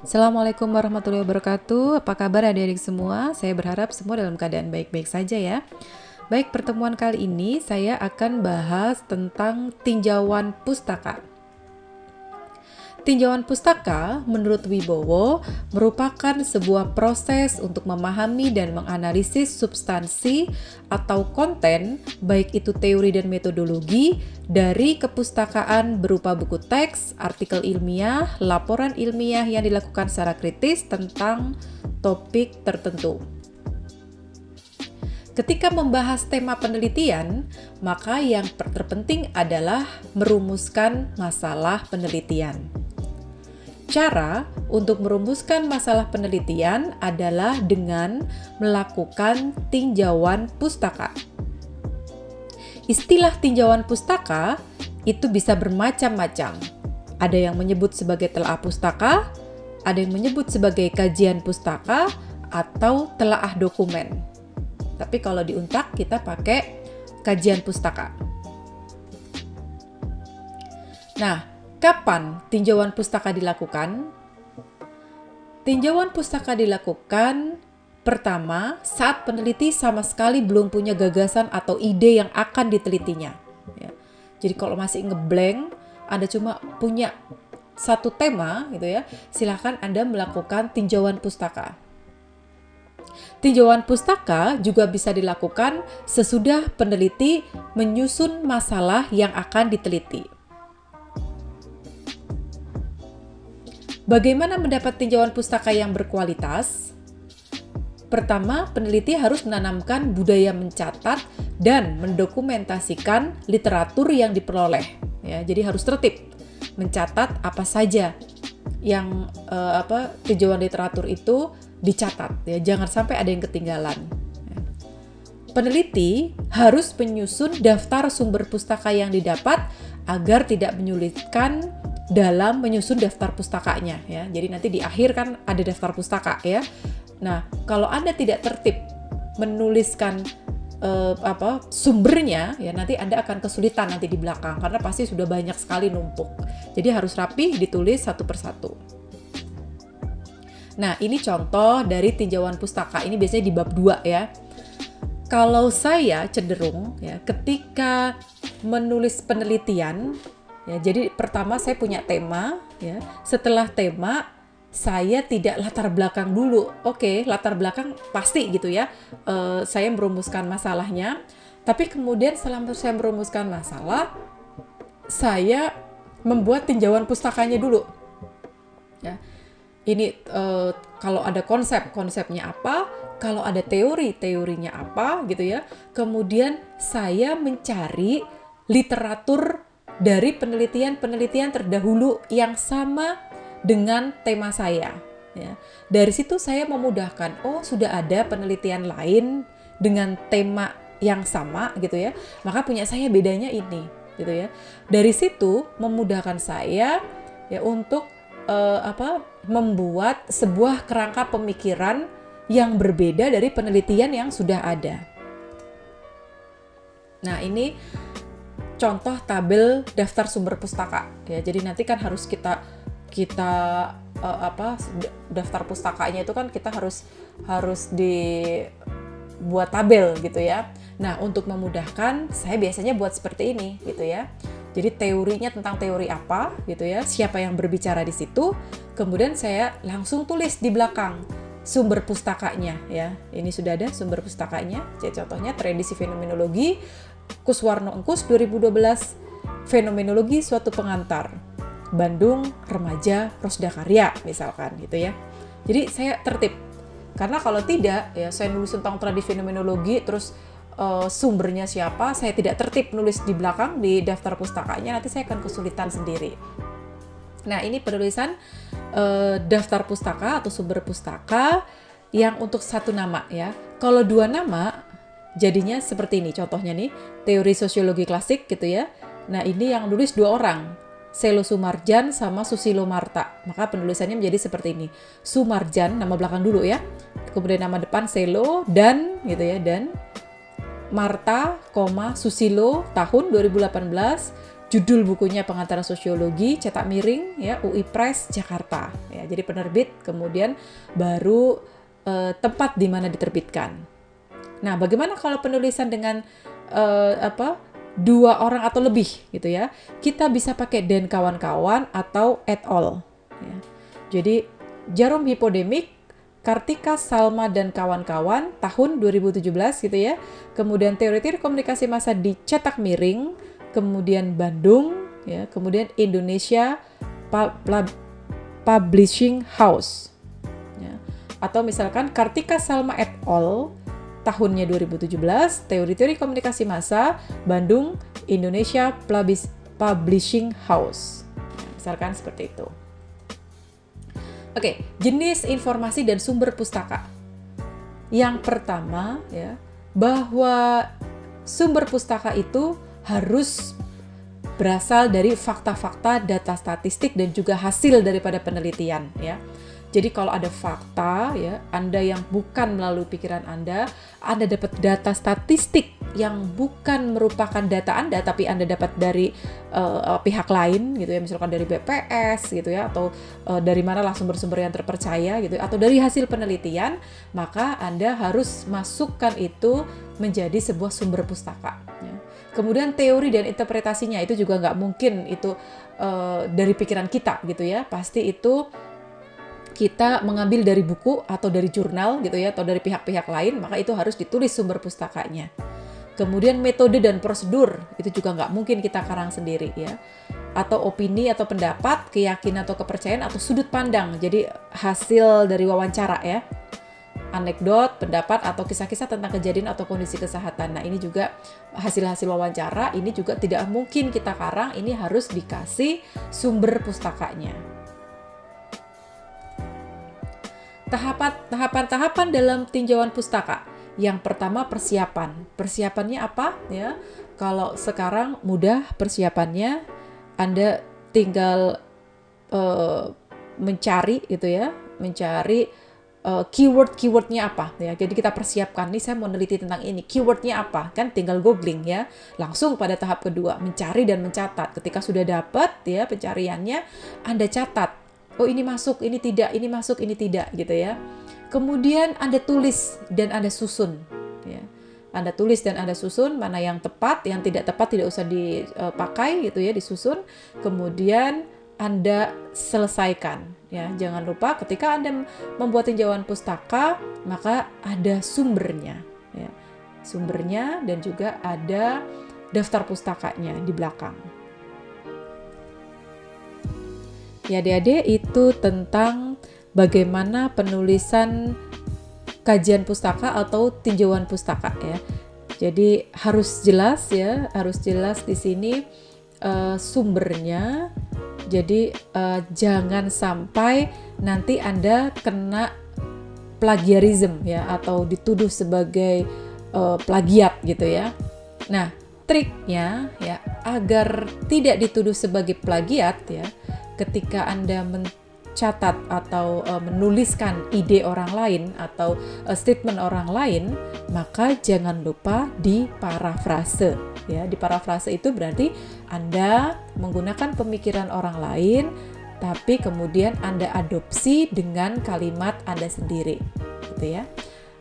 Assalamualaikum warahmatullahi wabarakatuh. Apa kabar adik-adik semua? Saya berharap semua dalam keadaan baik-baik saja ya. Baik, pertemuan kali ini saya akan bahas tentang tinjauan pustaka. Tinjauan pustaka menurut Wibowo merupakan sebuah proses untuk memahami dan menganalisis substansi atau konten, baik itu teori dan metodologi, dari kepustakaan berupa buku teks, artikel ilmiah, laporan ilmiah yang dilakukan secara kritis tentang topik tertentu. Ketika membahas tema penelitian, maka yang terpenting adalah merumuskan masalah penelitian. Cara untuk merumuskan masalah penelitian adalah dengan melakukan tinjauan pustaka. Istilah tinjauan pustaka itu bisa bermacam-macam. Ada yang menyebut sebagai telaah pustaka, ada yang menyebut sebagai kajian pustaka, atau telaah dokumen. Tapi kalau di Untak kita pakai kajian pustaka. Nah, kapan tinjauan pustaka dilakukan? Tinjauan pustaka dilakukan pertama saat peneliti sama sekali belum punya gagasan atau ide yang akan ditelitinya. Ya. Jadi kalau masih ngeblank, Anda cuma punya satu tema gitu ya, silakan Anda melakukan tinjauan pustaka. Tinjauan pustaka juga bisa dilakukan sesudah peneliti menyusun masalah yang akan diteliti. Bagaimana mendapat tinjauan pustaka yang berkualitas? Pertama, peneliti harus menanamkan budaya mencatat dan mendokumentasikan literatur yang diperoleh. Ya, jadi harus tertib mencatat apa saja yang tinjauan literatur itu dicatat. Ya, jangan sampai ada yang ketinggalan. Ya. Peneliti harus menyusun daftar sumber pustaka yang didapat agar tidak menyulitkan dalam menyusun daftar pustakanya ya. Jadi nanti di akhir kan ada daftar pustaka ya. Nah, kalau Anda tidak tertib menuliskan sumbernya ya, nanti Anda akan kesulitan nanti di belakang karena pasti sudah banyak sekali numpuk. Jadi harus rapi ditulis satu persatu. Nah, ini contoh dari tinjauan pustaka. Ini biasanya di bab 2 ya. Kalau saya cenderung ya ketika menulis penelitian ya, jadi pertama saya punya tema ya. Setelah tema saya tidak latar belakang dulu. Oke, latar belakang pasti gitu ya. Saya merumuskan masalahnya. Tapi kemudian setelah saya merumuskan masalah, saya membuat tinjauan pustakanya dulu. Ya. Ini kalau ada konsepnya apa, kalau ada teorinya apa gitu ya. Kemudian saya mencari literatur dari penelitian terdahulu yang sama dengan tema saya. Ya. Dari situ saya memudahkan, oh sudah ada penelitian lain dengan tema yang sama gitu ya, maka punya saya bedanya ini gitu ya. Dari situ memudahkan saya ya untuk membuat sebuah kerangka pemikiran yang berbeda dari penelitian yang sudah ada. Nah ini contoh tabel daftar sumber pustaka ya. Jadi nanti kan harus kita daftar pustakanya itu kan kita harus dibuat tabel gitu ya. Nah, untuk memudahkan saya biasanya buat seperti ini gitu ya. Jadi teorinya tentang teori apa gitu ya, siapa yang berbicara di situ, kemudian saya langsung tulis di belakang sumber pustakanya ya. Ini sudah ada sumber pustakanya. Jadi contohnya tradisi fenomenologi Kuswarno Engkus 2012, fenomenologi suatu pengantar, Bandung Remaja Rosda Karya misalkan gitu ya. Jadi saya tertib. Karena kalau tidak ya saya nulis tentang tradisi fenomenologi terus sumbernya siapa, saya tidak tertib nulis di belakang di daftar pustakanya, nanti saya akan kesulitan sendiri. Nah, ini penulisan daftar pustaka atau sumber pustaka yang untuk satu nama ya. Kalau dua nama jadinya seperti ini contohnya nih, teori sosiologi klasik gitu ya. Nah, ini yang nulis dua orang, Selo Sumarjan sama Susilo Marta. Maka penulisannya menjadi seperti ini. Sumarjan nama belakang dulu ya. Kemudian nama depan Selo dan gitu ya, dan Marta, Susilo tahun 2018, judul bukunya Pengantar Sosiologi, cetak miring ya UI Press Jakarta. Ya, jadi penerbit, kemudian baru tempat di mana diterbitkan. Nah, bagaimana kalau penulisan dengan dua orang atau lebih gitu ya? Kita bisa pakai dan kawan-kawan atau et al. Ya. Jadi Jerome Hippodenik, Kartika Salma dan kawan-kawan tahun 2017 gitu ya. Kemudian teori-teori komunikasi massa dicetak miring, kemudian Bandung ya, kemudian Indonesia Publishing House. Ya. Atau misalkan Kartika Salma et al. Tahunnya 2017, teori-teori komunikasi massa, Bandung, Indonesia Publishing House. Nah, misalkan seperti itu. Oke, jenis informasi dan sumber pustaka. Yang pertama ya, bahwa sumber pustaka itu harus berasal dari fakta-fakta, data statistik dan juga hasil daripada penelitian ya. Jadi kalau ada fakta ya, Anda yang bukan melalui pikiran Anda dapat data statistik yang bukan merupakan data Anda tapi Anda dapat dari pihak lain gitu ya, misalkan dari BPS gitu ya, atau dari manalah sumber-sumber yang terpercaya gitu, atau dari hasil penelitian, maka Anda harus masukkan itu menjadi sebuah sumber pustaka ya. Kemudian teori dan interpretasinya itu juga nggak mungkin itu dari pikiran kita gitu ya, pasti itu kita mengambil dari buku atau dari jurnal gitu ya, atau dari pihak-pihak lain, maka itu harus ditulis sumber pustakanya. Kemudian metode dan prosedur, itu juga nggak mungkin kita karang sendiri ya. Atau opini atau pendapat, keyakinan atau kepercayaan, atau sudut pandang, jadi hasil dari wawancara ya. Anekdot, pendapat, atau kisah-kisah tentang kejadian atau kondisi kesehatan. Nah ini juga hasil-hasil wawancara, ini juga tidak mungkin kita karang, ini harus dikasih sumber pustakanya. Tahapan-tahapan dalam tinjauan pustaka. Yang pertama persiapan. Persiapannya apa ya? Kalau sekarang mudah persiapannya, Anda tinggal mencari gitu ya, mencari keyword-keywordnya apa ya. Jadi kita persiapkan, nih saya mau meneliti tentang ini, keywordnya apa, kan tinggal googling ya. Langsung pada tahap kedua, mencari dan mencatat. Ketika sudah dapat ya pencariannya, Anda catat. Oh ini masuk, ini tidak, ini masuk, ini tidak gitu ya. Kemudian Anda tulis dan Anda susun ya. Anda tulis dan Anda susun, mana yang tepat, yang tidak tepat tidak usah dipakai gitu ya, disusun. Kemudian Anda selesaikan ya. Jangan lupa ketika Anda membuat tinjauan pustaka, maka ada sumbernya ya. Sumbernya dan juga ada daftar pustakanya di belakang. Ya adik-adik, itu tentang bagaimana penulisan kajian pustaka atau tinjauan pustaka ya. Jadi harus jelas ya, harus jelas di sini sumbernya. Jadi jangan sampai nanti Anda kena plagiarism ya, atau dituduh sebagai plagiat gitu ya. Nah, triknya ya agar tidak dituduh sebagai plagiat ya, ketika Anda mencatat atau menuliskan ide orang lain atau statement orang lain, maka jangan lupa diparafrase ya. Diparafrase itu berarti Anda menggunakan pemikiran orang lain tapi kemudian Anda adopsi dengan kalimat Anda sendiri gitu ya.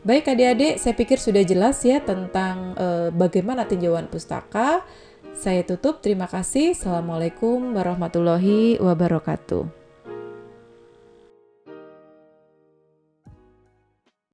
Baik adik-adik, saya pikir sudah jelas ya tentang bagaimana tinjauan pustaka. Saya tutup, terima kasih. Assalamualaikum warahmatullahi wabarakatuh.